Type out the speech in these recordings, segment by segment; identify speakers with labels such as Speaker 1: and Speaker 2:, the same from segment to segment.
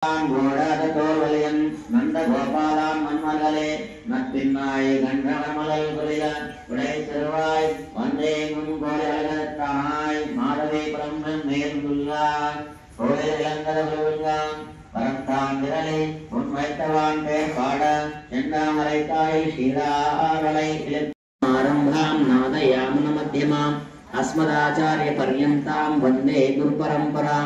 Speaker 1: घोड़ादतोर्वलयन् नन्दगोपालान् मन्मगले नत्पिन्नाय गण्डनमलल कुलिल उडै तिरुवाय वन्देगुं गोलगलत्ताय माधवे परम्बन मेलुल्ला கோயிலங்கதவுள்காம் பரந்தான் விரலை உன்வைத்தவான் பேர் பாட செந்தாமரைத்தாய் ஸ்ரீராவளை ஆரம்பாம் நாதயாம் மத்தியமாம் अस्मदाचार्य पर्यन्तां वन्दे गुरु परम्परां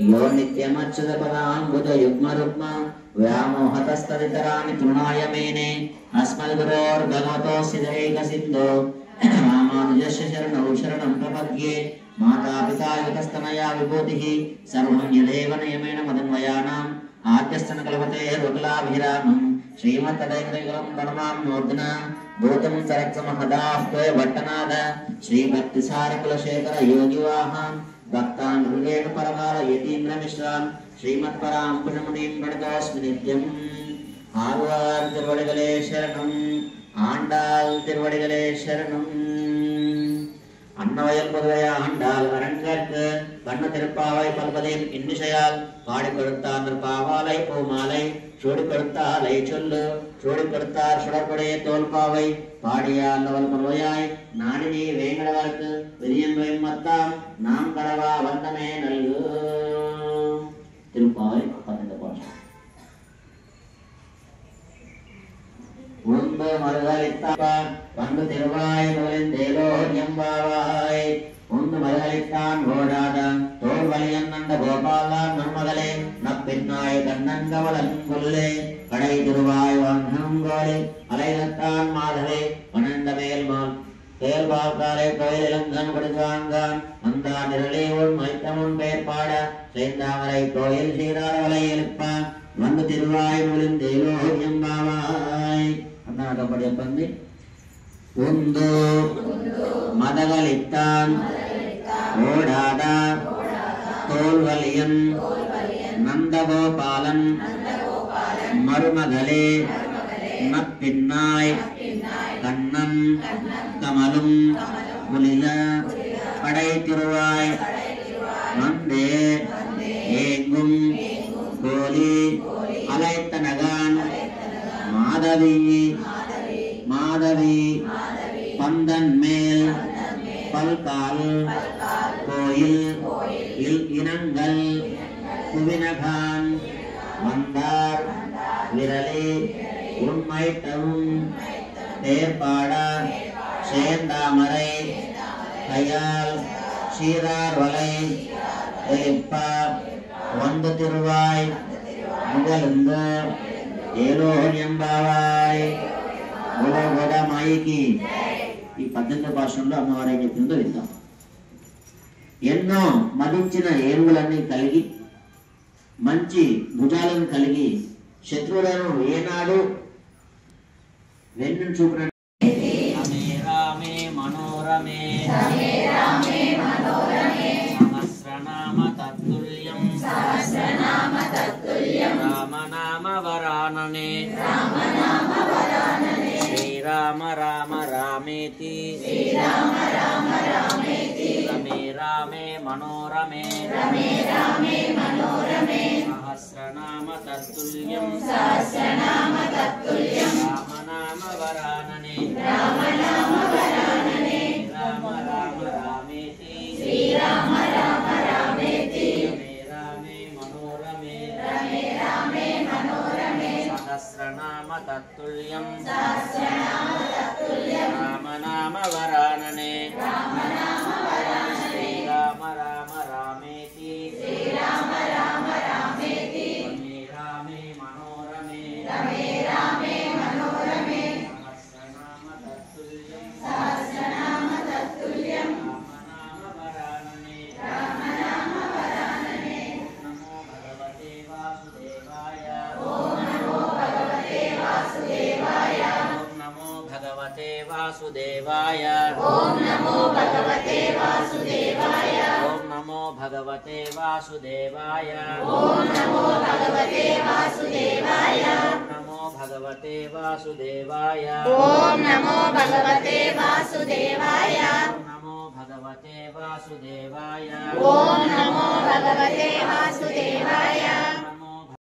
Speaker 1: यो नित्यमच्युतपदां बुधयुग्मरुग्म व्यामोहतस्तदितराणि तृणाय मेने अस्मद्गुरोर्भगवतोऽस्य दैकसिन्धो रामानुजस्य शरणौ शरणं प्रपद्ये मातापिता युतस्तनया विभूतिः सर्वं यदेव नियमेन मदन्वयानाम् आद्यस्तनकल्पते रुकलाभिरामम् श्रीमत्तदैकदैकलं परमां नोर्धन भूतं सरक्षमहदाह्वय भट्टनाद श्री भक्तिसार कुलशेखर योगिवाहां भक्तान् हृदयेन परकाल यतीन्द्र मिश्रान् श्रीमत्परां पुण्यमुनिं प्रणतोऽस्मि नित्यम् आழ்வார் திருவடிகளே शरणम् ஆண்டாள் திருவடிகளே शरणम् அன்னவயல் புதுவை ஆண்டாள் அரங்கற்கு கண்ண திருப்பாவை பல்பதின் இன்னிசையால் பாடி கொடுத்தார் திருப்பாவாலை பூமாலை சூடி கொடுத்தாலை சொல்லு சூடி கொடுத்தார் சுடற்புடைய தோல்பாவை பாடியால் அவள் மறுவையாய் நாடினி வேங்கடவர்க்கு விரியன் மத்தாம் நாம் கடவா வந்தமே நல்கு திருப்பாவை 12 பாடல் உந்து மருகலித்தான் வந்து திருவாயுகளின் தேலோன்யம்பாவாய் உந்து மருகலித்தான் ஓடாத தோல் வலியன் நந்த கோபாலான் மருமகளே நப்பின்னாய் கண்ணன் கவலன் கொல்லே கடை திருவாய் வாங்கோலே அலைநத்தான் மாதவே பன்னெண்ட மேல்மால் தேர்வாக்காரை கோயிலங்கன் கொடுத்தாங்கான் அந்த நிரலே உன் மைத்தமுன் பேர் பாட செய்தாமரை கோயில் சீராரவலை எழுப்பான் வந்து திருவாயுகளின் தேலோன்யம்பாவாய் படி உந்து மதகளித்தான் ஓடாத தோல்வலியன் நந்தகோபாலன் மருமகளே நப்பின்னாய் கண்ணன் கமலும் முலில படை திருவாய் வந்தே ஏங்கும் கோலி அலைத்தனகான் மாதவி மாதவி பந்தன் மேல் பல்கால் கோயில் இனங்கள் குவினகான் வந்தார் விரலே உண்மைத்தவும் தேர்பாட சேந்தாமரை கையால் சீரார்வலை எழுப்ப வந்து திருவாய் முகலுந்து ఏలోహ్యంబావాయ్ గోడమాయికి ఈ 18వ భాషలో అమ్మవారి చెప్పిందో విందాం. ఎన్నో మదించిన ఏనుగులన్నీ కలిగి మంచి భుజాలను కలిగి శత్రువులను ఏనాడు వెన్ను చూపిన రమే రామే మనోరమే సహస్రనామ తత్తుల్యం రామనామ వరాననే శ్రీరామ రామ రామేతి రమే రామే మనోరమే సహస్రనామ తత్తుల్యం రామనామ వరాననే రామ రామ రామేతి సహస్రనామ తత్తుల్యం రామనామ వరాననే శ్రీరామ రామ రామేతి రమే రామే మనోరమే సహస్రనామ తత్తుల్యం రామనామ వరాననే నమో భగవతే వాసుదేవాయ ఓం నమో భగవతే వాసుదేవాయ ఓం నమో భగవతే వాసుదేవాయ ఓం నమో భగవతే వాసుదేవాయ ఓం నమో భగవతే వాసుదేవాయ ఓం నమో భగవతే వాసుదేవాయ నమో భగవతే వాసుదేవాయ ఓం నమో భగవతే వాసుదేవాయ